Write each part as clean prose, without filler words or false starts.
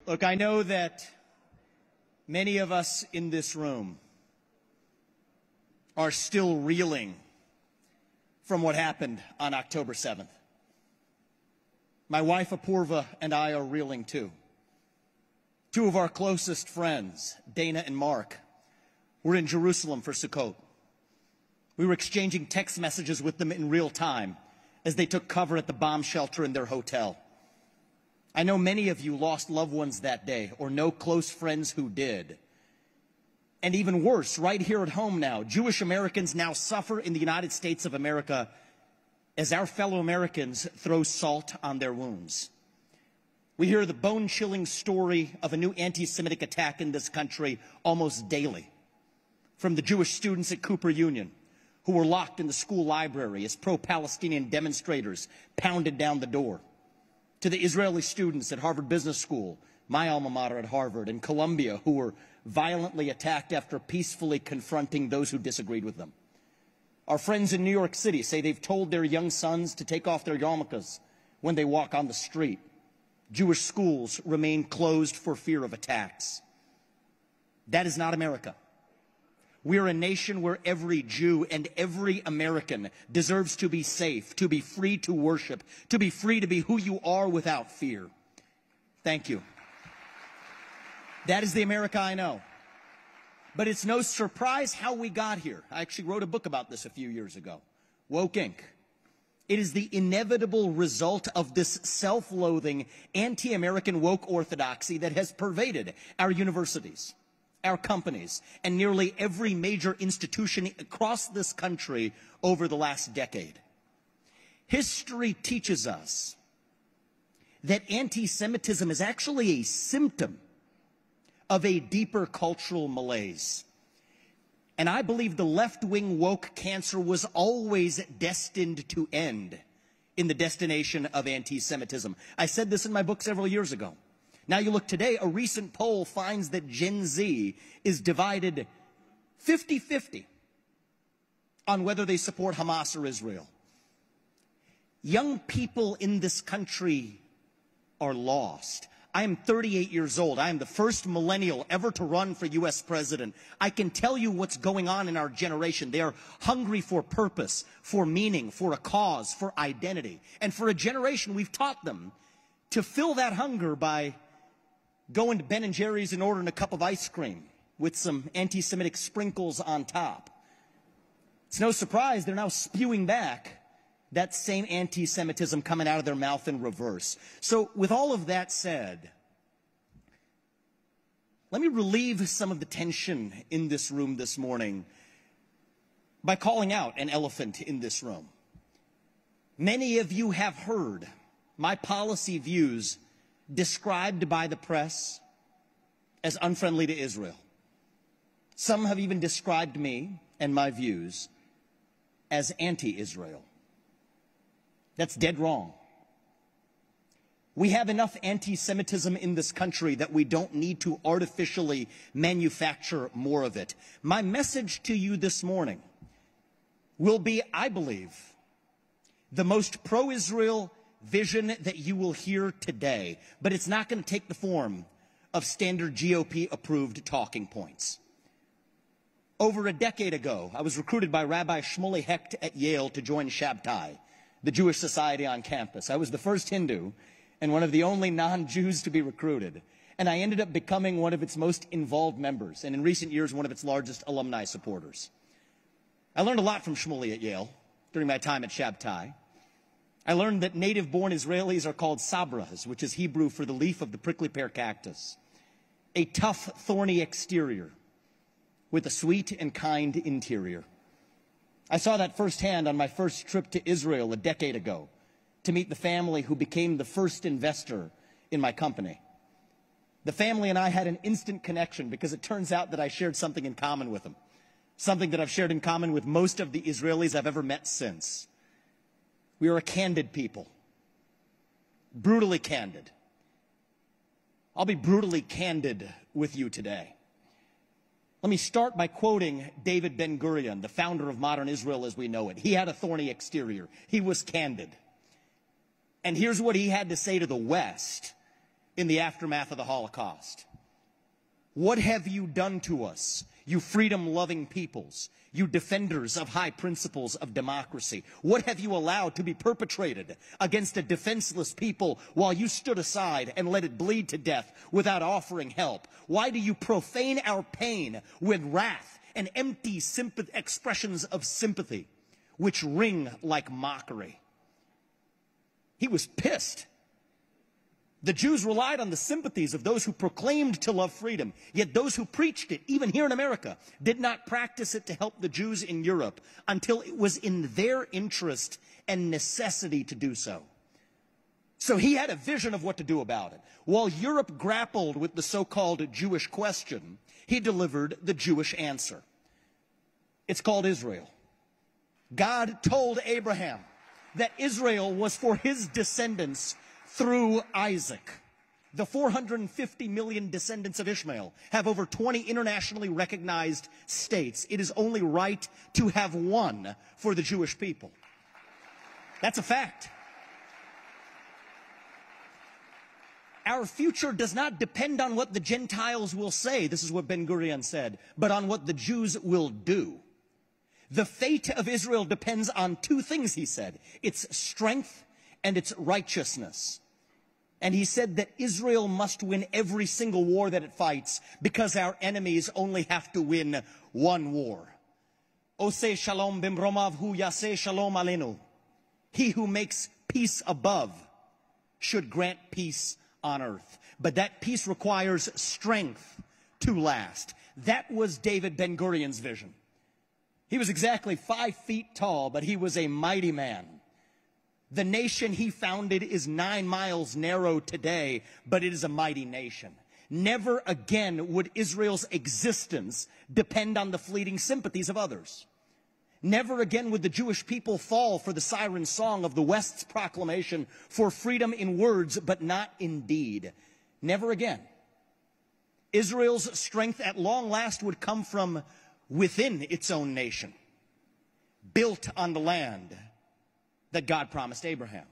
Look, I know that many of us in this room are still reeling from what happened on October 7th. My wife, Apurva, and I are reeling too. Two of our closest friends, Dana and Mark, were in Jerusalem for Sukkot. We were exchanging text messages with them in real time as they took cover at the bomb shelter in their hotel. I know many of you lost loved ones that day or know close friends who did. And even worse, right here at home now, Jewish Americans now suffer in the United States of America as our fellow Americans throw salt on their wounds. We hear the bone-chilling story of a new anti-Semitic attack in this country almost daily. From the Jewish students at Cooper Union, who were locked in the school library as pro-Palestinian demonstrators pounded down the door, to the Israeli students at Harvard Business School, my alma mater at Harvard, and Columbia, who were violently attacked after peacefully confronting those who disagreed with them. Our friends in New York City say they've told their young sons to take off their yarmulkes when they walk on the street. Jewish schools remain closed for fear of attacks. That is not America. We're a nation where every Jew and every American deserves to be safe, to be free to worship, to be free to be who you are without fear. Thank you. That is the America I know. But it's no surprise how we got here. I actually wrote a book about this a few years ago, Woke Inc. It is the inevitable result of this self-loathing, anti-American woke orthodoxy that has pervaded our universities, our companies, and nearly every major institution across this country over the last decade. History teaches us that anti-Semitism is actually a symptom of a deeper cultural malaise. And I believe the left-wing woke cancer was always destined to end in the destination of anti-Semitism. I said this in my book several years ago. Now you look today, a recent poll finds that Gen Z is divided 50-50 on whether they support Hamas or Israel. Young people in this country are lost. I am 38 years old. I am the first millennial ever to run for U.S. president. I can tell you what's going on in our generation. They are hungry for purpose, for meaning, for a cause, for identity. And for a generation, we've taught them to fill that hunger by going to Ben & Jerry's and ordering a cup of ice cream with some anti-Semitic sprinkles on top. It's no surprise they're now spewing back that same anti-Semitism coming out of their mouth in reverse. So with all of that said, let me relieve some of the tension in this room this morning by calling out an elephant in this room. Many of you have heard my policy views described by the press as unfriendly to Israel. Some have even described me and my views as anti-Israel. That's dead wrong. We have enough anti-Semitism in this country that we don't need to artificially manufacture more of it. My message to you this morning will be, I believe, the most pro-Israel vision that you will hear today. But it's not going to take the form of standard GOP-approved talking points. Over a decade ago, I was recruited by Rabbi Shmuley Hecht at Yale to join Shabtai, the Jewish society on campus. I was the first Hindu and one of the only non-Jews to be recruited. And I ended up becoming one of its most involved members, and in recent years, one of its largest alumni supporters. I learned a lot from Shmuley at Yale during my time at Shabtai. I learned that native-born Israelis are called sabras, which is Hebrew for the leaf of the prickly pear cactus. A tough, thorny exterior with a sweet and kind interior. I saw that firsthand on my first trip to Israel a decade ago to meet the family who became the first investor in my company. The family and I had an instant connection because it turns out that I shared something in common with them, something that I've shared in common with most of the Israelis I've ever met since. We are a candid people, brutally candid. I'll be brutally candid with you today. Let me start by quoting David Ben-Gurion, the founder of modern Israel as we know it. He had a thorny exterior. He was candid. And here's what he had to say to the West in the aftermath of the Holocaust. What have you done to us, you freedom-loving peoples, you defenders of high principles of democracy? What have you allowed to be perpetrated against a defenseless people while you stood aside and let it bleed to death without offering help? Why do you profane our pain with wrath and empty expressions of sympathy, which ring like mockery? He was pissed. The Jews relied on the sympathies of those who proclaimed to love freedom, yet those who preached it, even here in America, did not practice it to help the Jews in Europe until it was in their interest and necessity to do so. So he had a vision of what to do about it. While Europe grappled with the so-called Jewish question, he delivered the Jewish answer. It's called Israel. God told Abraham that Israel was for his descendants through Isaac. The 450 million descendants of Ishmael have over 20 internationally recognized states. It is only right to have one for the Jewish people. That's a fact. Our future does not depend on what the Gentiles will say, this is what Ben-Gurion said, but on what the Jews will do. The fate of Israel depends on two things, he said: its strength and its righteousness. And he said that Israel must win every single war that it fights, because our enemies only have to win one war. Oseh shalom bimromav hu yaseh shalom alenu. He who makes peace above should grant peace on earth. But that peace requires strength to last. That was David Ben-Gurion's vision. He was exactly 5 feet tall, but he was a mighty man. The nation he founded is 9 miles narrow today, but it is a mighty nation. Never again would Israel's existence depend on the fleeting sympathies of others. Never again would the Jewish people fall for the siren song of the West's proclamation for freedom in words, but not in deed. Never again. Israel's strength at long last would come from within its own nation, built on the land that God promised Abraham.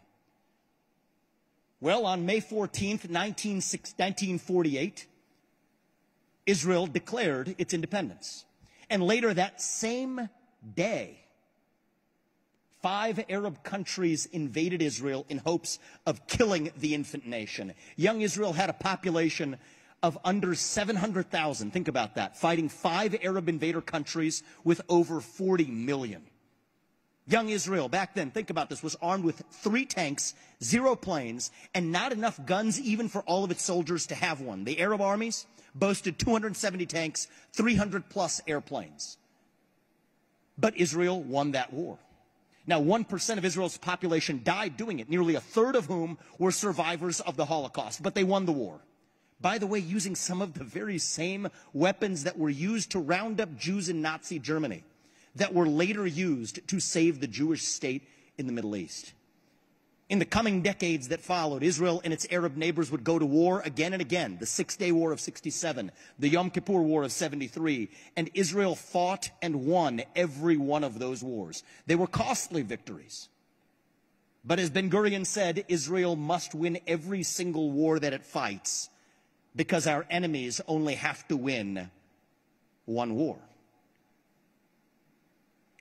Well, on May 14th, 1948, Israel declared its independence. And later that same day, 5 Arab countries invaded Israel in hopes of killing the infant nation. Young Israel had a population of under 700,000. Think about that. Fighting 5 Arab invader countries with over 40 million. Young Israel, back then, think about this, was armed with 3 tanks, 0 planes, and not enough guns even for all of its soldiers to have one. The Arab armies boasted 270 tanks, 300 plus airplanes. But Israel won that war. Now, 1% of Israel's population died doing it, nearly a third of whom were survivors of the Holocaust. But they won the war. By the way, using some of the very same weapons that were used to round up Jews in Nazi Germany, that were later used to save the Jewish state in the Middle East. In the coming decades that followed, Israel and its Arab neighbors would go to war again and again. The 6-Day War of 67, the Yom Kippur War of 73, and Israel fought and won every one of those wars. They were costly victories. But as Ben-Gurion said, Israel must win every single war that it fights, because our enemies only have to win one war.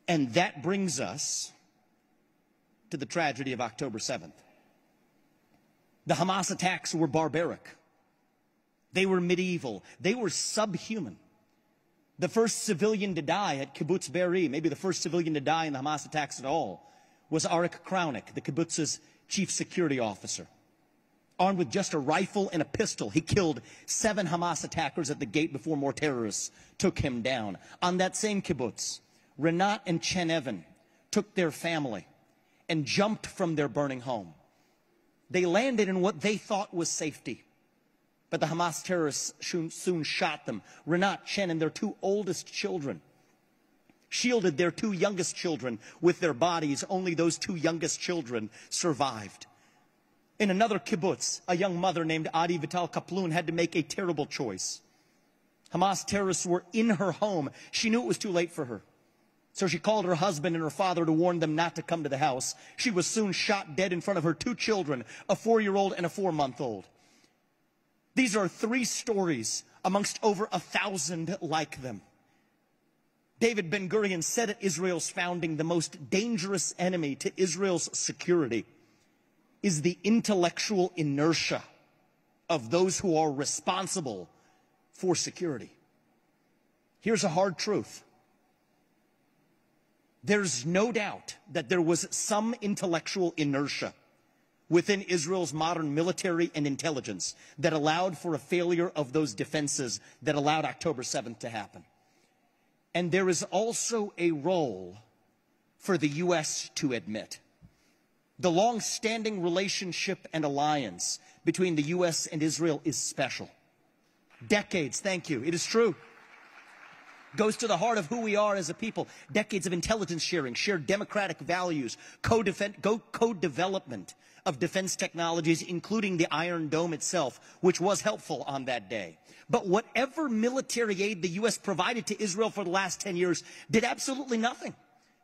And that brings us to the tragedy of October 7th. The Hamas attacks were barbaric. They were medieval. They were subhuman. The first civilian to die at Kibbutz Be'eri, maybe the first civilian to die in the Hamas attacks at all, was Arik Kraunik, the kibbutz's chief security officer. Armed with just a rifle and a pistol, he killed 7 Hamas attackers at the gate before more terrorists took him down. On that same kibbutz, Renat and Chen Evan took their family and jumped from their burning home. They landed in what they thought was safety, but the Hamas terrorists soon shot them. Renat, Chen, and their 2 oldest children shielded their 2 youngest children with their bodies. Only those 2 youngest children survived. In another kibbutz, a young mother named Adi Vital Kaplun had to make a terrible choice. Hamas terrorists were in her home. She knew it was too late for her. So she called her husband and her father to warn them not to come to the house. She was soon shot dead in front of her 2 children, a 4-year-old and a 4-month-old. These are 3 stories amongst over 1,000 like them. David Ben-Gurion said at Israel's founding, the most dangerous enemy to Israel's security is the intellectual inertia of those who are responsible for security. Here's a hard truth. There's no doubt that there was some intellectual inertia within Israel's modern military and intelligence that allowed for a failure of those defenses that allowed October 7th to happen. And there is also a role for the U.S. to admit. The long-standing relationship and alliance between the U.S. and Israel is special. Decades, thank you, it is true. Goes to the heart of who we are as a people. Decades of intelligence sharing, shared democratic values, co-development of defense technologies, including the Iron Dome itself, which was helpful on that day. But whatever military aid the U.S. provided to Israel for the last 10 years did absolutely nothing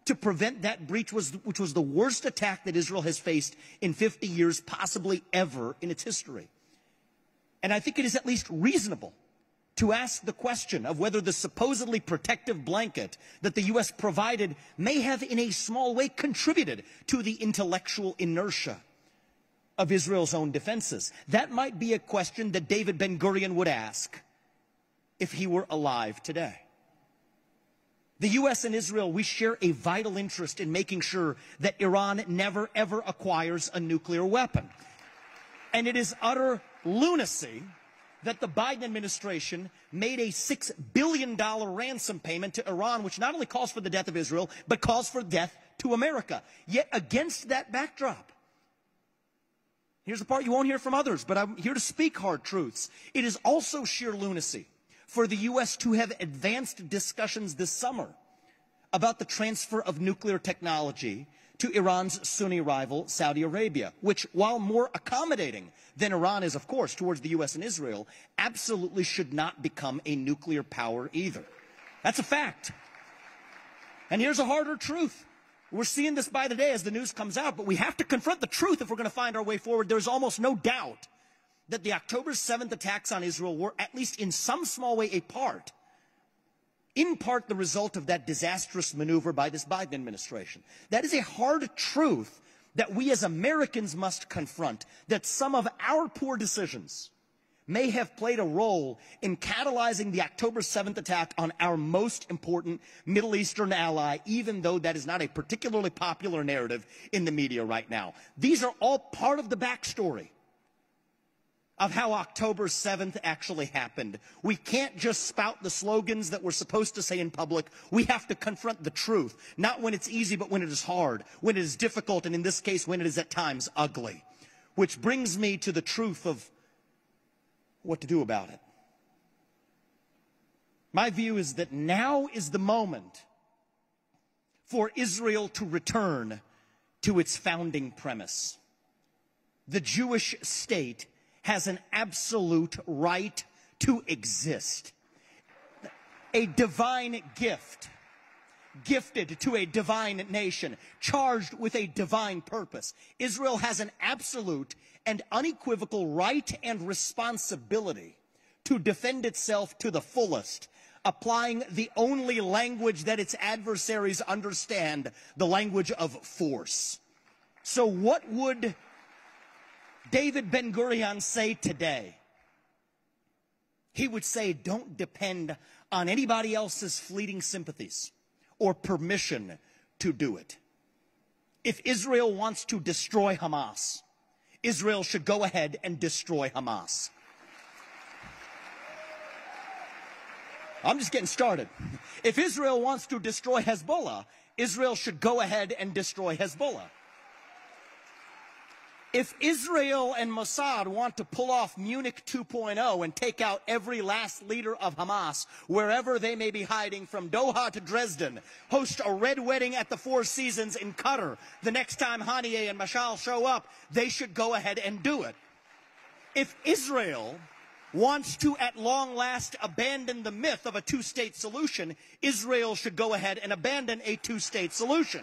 to prevent that breach, which was the worst attack that Israel has faced in 50 years, possibly ever in its history. And I think it is at least reasonable to ask the question of whether the supposedly protective blanket that the U.S. provided may have in a small way contributed to the intellectual inertia of Israel's own defenses. That might be a question that David Ben-Gurion would ask if he were alive today. The U.S. and Israel, we share a vital interest in making sure that Iran never, ever acquires a nuclear weapon. And it is utter lunacy that the Biden administration made a $6 billion ransom payment to Iran, which not only calls for the death of Israel, but calls for death to America. Yet against that backdrop, here's the part you won't hear from others, but I'm here to speak hard truths. It is also sheer lunacy for the U.S. to have advanced discussions this summer about the transfer of nuclear technology to Iran's Sunni rival, Saudi Arabia, which, while more accommodating than Iran is, of course, towards the U.S. and Israel, absolutely should not become a nuclear power either. That's a fact. And here's a harder truth. We're seeing this by the day as the news comes out, but we have to confront the truth if we're going to find our way forward. There's almost no doubt that the October 7th attacks on Israel were, at least in some small way, in part the result of that disastrous maneuver by this Biden administration. That is a hard truth that we as Americans must confront, that some of our poor decisions may have played a role in catalyzing the October 7th attack on our most important Middle Eastern ally, even though that is not a particularly popular narrative in the media right now. These are all part of the backstory of how October 7th actually happened. We can't just spout the slogans that we're supposed to say in public. We have to confront the truth, not when it's easy, but when it is hard, when it is difficult, and in this case, when it is at times ugly. Which brings me to the truth of what to do about it. My view is that now is the moment for Israel to return to its founding premise. The Jewish state has an absolute right to exist. A divine gift, gifted to a divine nation, charged with a divine purpose. Israel has an absolute and unequivocal right and responsibility to defend itself to the fullest, applying the only language that its adversaries understand, the language of force. So what would David Ben-Gurion say today? He would say, don't depend on anybody else's fleeting sympathies or permission to do it. If Israel wants to destroy Hamas, Israel should go ahead and destroy Hamas. I'm just getting started. If Israel wants to destroy Hezbollah, Israel should go ahead and destroy Hezbollah. If Israel and Mossad want to pull off Munich 2.0 and take out every last leader of Hamas, wherever they may be hiding, from Doha to Dresden, host a red wedding at the Four Seasons in Qatar, the next time Haniyeh and Mashal show up, they should go ahead and do it. If Israel wants to, at long last, abandon the myth of a two-state solution, Israel should go ahead and abandon a two-state solution.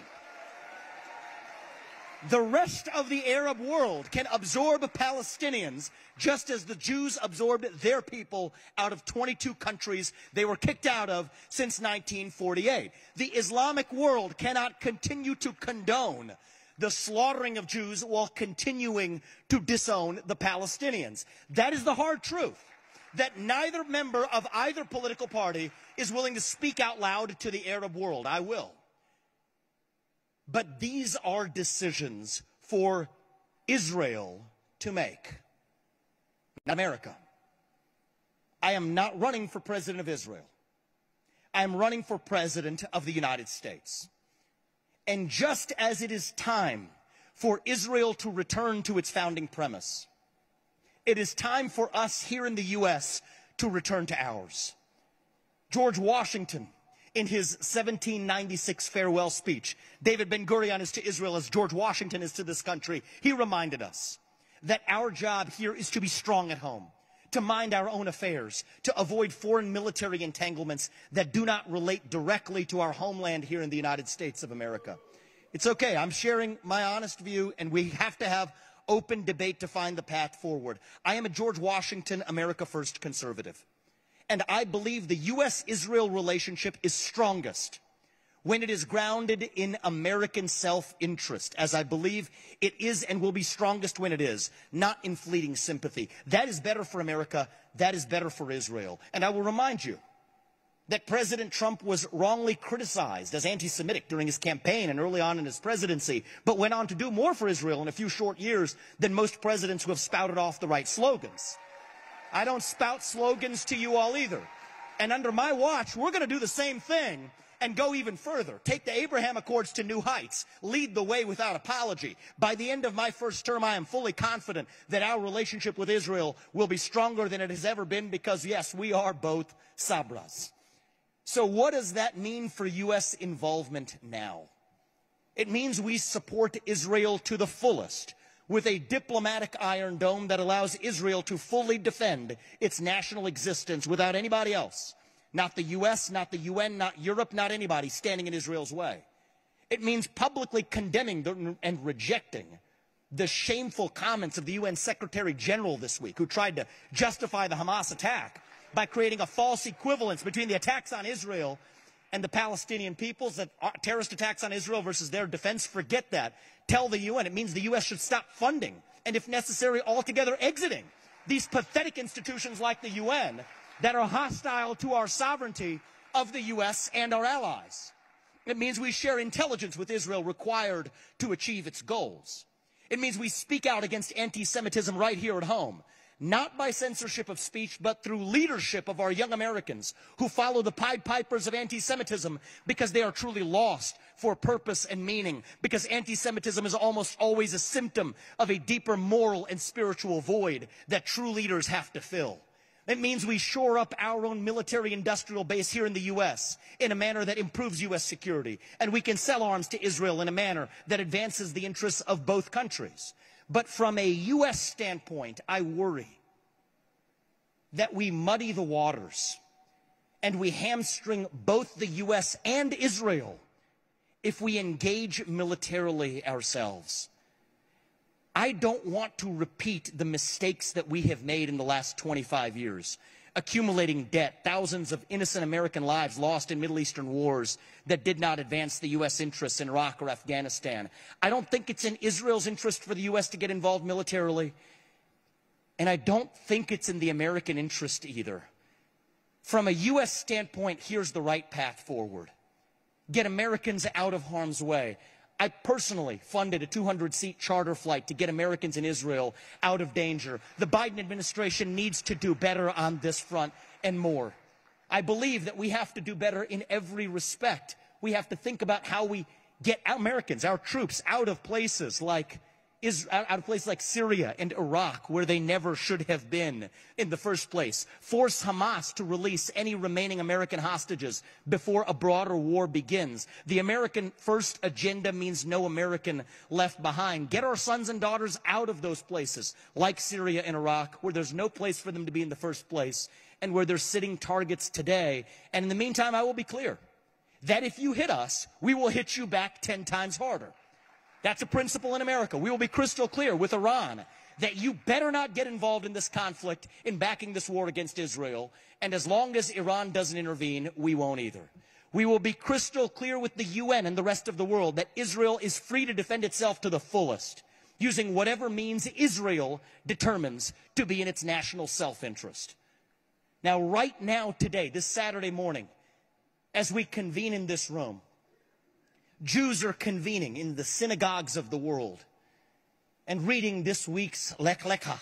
the rest of the Arab world can absorb Palestinians just as the Jews absorbed their people out of 22 countries they were kicked out of since 1948. The Islamic world cannot continue to condone the slaughtering of Jews while continuing to disown the Palestinians. That is the hard truth, that neither member of either political party is willing to speak out loud to the Arab world. I will. But these are decisions for Israel to make, not America. I am not running for president of Israel. I am running for president of the United States. And just as it is time for Israel to return to its founding premise, it is time for us here in the U.S. to return to ours. George Washington, in his 1796 farewell speech, David Ben-Gurion is to Israel as George Washington is to this country. He reminded us that our job here is to be strong at home, to mind our own affairs, to avoid foreign military entanglements that do not relate directly to our homeland here in the United States of America. It's okay. I'm sharing my honest view, and we have to have open debate to find the path forward. I am a George Washington, America First conservative. And I believe the U.S.-Israel relationship is strongest when it is grounded in American self-interest, as I believe it is and will be strongest when it is, not in fleeting sympathy. That is better for America. That is better for Israel. And I will remind you that President Trump was wrongly criticized as anti-Semitic during his campaign and early on in his presidency, but went on to do more for Israel in a few short years than most presidents who have spouted off the right slogans. I don't spout slogans to you all either. And under my watch, we're going to do the same thing and go even further. Take the Abraham Accords to new heights. Lead the way without apology. By the end of my first term, I am fully confident that our relationship with Israel will be stronger than it has ever been because, yes, we are both Sabras. So what does that mean for U.S. involvement now? It means we support Israel to the fullest, with a diplomatic Iron Dome that allows Israel to fully defend its national existence without anybody else. Not the U.S., not the UN, not Europe, not anybody standing in Israel's way. It means publicly condemning and rejecting the shameful comments of the UN Secretary General this week, who tried to justify the Hamas attack by creating a false equivalence between the attacks on Israel and the Palestinian peoples, that terrorist attacks on Israel versus their defense. Forget that. Tell the UN it means the U.S. should stop funding and, if necessary, altogether exiting these pathetic institutions like the UN that are hostile to our sovereignty of the U.S. and our allies. It means we share intelligence with Israel required to achieve its goals. It means we speak out against anti-Semitism right here at home, not by censorship of speech, but through leadership of our young Americans who follow the Pied Pipers of anti-Semitism because they are truly lost for purpose and meaning, because anti-Semitism is almost always a symptom of a deeper moral and spiritual void that true leaders have to fill. It means we shore up our own military-industrial base here in the U.S. in a manner that improves U.S. security, and we can sell arms to Israel in a manner that advances the interests of both countries. But from a U.S. standpoint, I worry that we muddy the waters and we hamstring both the U.S. and Israel if we engage militarily ourselves. I don't want to repeat the mistakes that we have made in the last 25 years, accumulating debt, thousands of innocent American lives lost in Middle Eastern wars that did not advance the U.S. interests in Iraq or Afghanistan. I don't think it's in Israel's interest for the U.S. to get involved militarily, and I don't think it's in the American interest either. From a U.S. standpoint, here's the right path forward. Get Americans out of harm's way. I personally funded a 200-seat charter flight to get Americans in Israel out of danger. The Biden administration needs to do better on this front and more. I believe that we have to do better in every respect. We have to think about how we get Americans, our troops, out of places like Syria and Iraq, where they never should have been in the first place. Force Hamas to release any remaining American hostages before a broader war begins. The American first agenda means no American left behind. Get our sons and daughters out of those places, like Syria and Iraq, where there's no place for them to be in the first place, and where they're sitting targets today. And in the meantime, I will be clear that if you hit us, we will hit you back 10 times harder. That's a principle in America. We will be crystal clear with Iran that you better not get involved in this conflict in backing this war against Israel. And as long as Iran doesn't intervene, we won't either. We will be crystal clear with the UN and the rest of the world that Israel is free to defend itself to the fullest, using whatever means Israel determines to be in its national self-interest. Now, right now, today, this Saturday morning, as we convene in this room, Jews are convening in the synagogues of the world and reading this week's Lech Lecha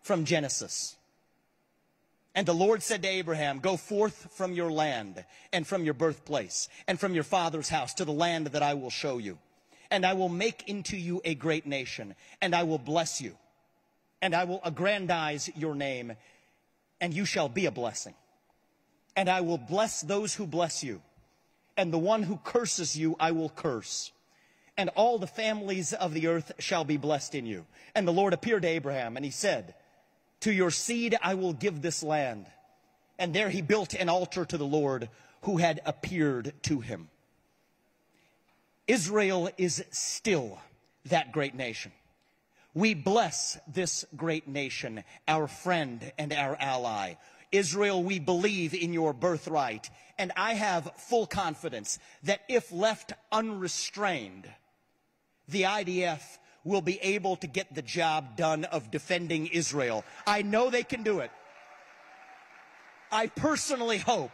from Genesis. And the Lord said to Abraham, go forth from your land and from your birthplace and from your father's house to the land that I will show you. And I will make into you a great nation, and I will bless you, and I will aggrandize your name, and you shall be a blessing. And I will bless those who bless you, and the one who curses you I will curse. And all the families of the earth shall be blessed in you. And the Lord appeared to Abraham, and he said, to your seed I will give this land. And there he built an altar to the Lord who had appeared to him. Israel is still that great nation. We bless this great nation, our friend and our ally. Israel, we believe in your birthright, and I have full confidence that if left unrestrained, the IDF will be able to get the job done of defending Israel. I know they can do it. I personally hope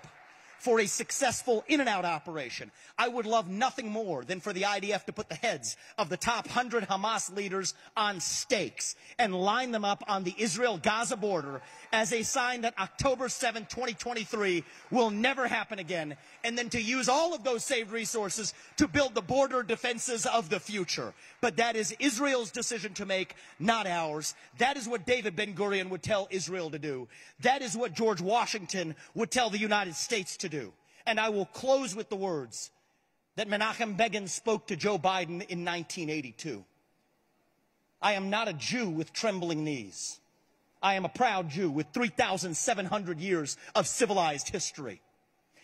for a successful in-and-out operation. I would love nothing more than for the IDF to put the heads of the top 100 Hamas leaders on stakes and line them up on the Israel-Gaza border as a sign that October 7, 2023 will never happen again, and then to use all of those saved resources to build the border defenses of the future. But that is Israel's decision to make, not ours. That is what David Ben-Gurion would tell Israel to do. That is what George Washington would tell the United States to do. And I will close with the words that Menachem Begin spoke to Joe Biden in 1982. I am not a Jew with trembling knees. I am a proud Jew with 3,700 years of civilized history.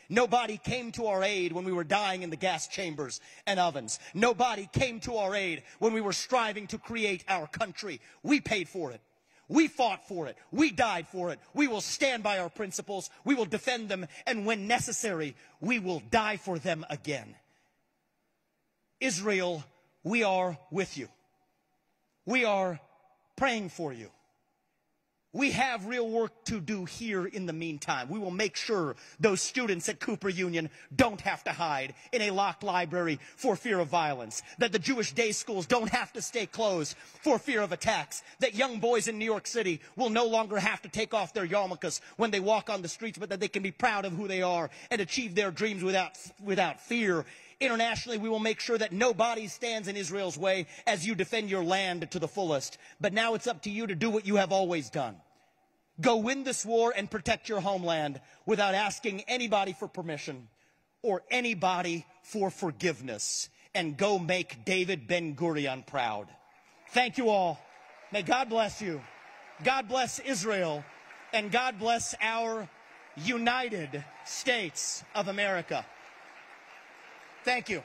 Nobody came to our aid when we were dying in the gas chambers and ovens. Nobody came to our aid when we were striving to create our country. We paid for it. We fought for it. We died for it. We will stand by our principles. We will defend them. And when necessary, we will die for them again. Israel, we are with you. We are praying for you. We have real work to do here in the meantime. We will make sure those students at Cooper Union don't have to hide in a locked library for fear of violence. That the Jewish day schools don't have to stay closed for fear of attacks. That young boys in New York City will no longer have to take off their yarmulkes when they walk on the streets, but that they can be proud of who they are and achieve their dreams without fear. Internationally, we will make sure that nobody stands in Israel's way as you defend your land to the fullest. But now it's up to you to do what you have always done. Go win this war and protect your homeland without asking anybody for permission or anybody for forgiveness. And go make David Ben-Gurion proud. Thank you all. May God bless you. God bless Israel. And God bless our United States of America. Thank you.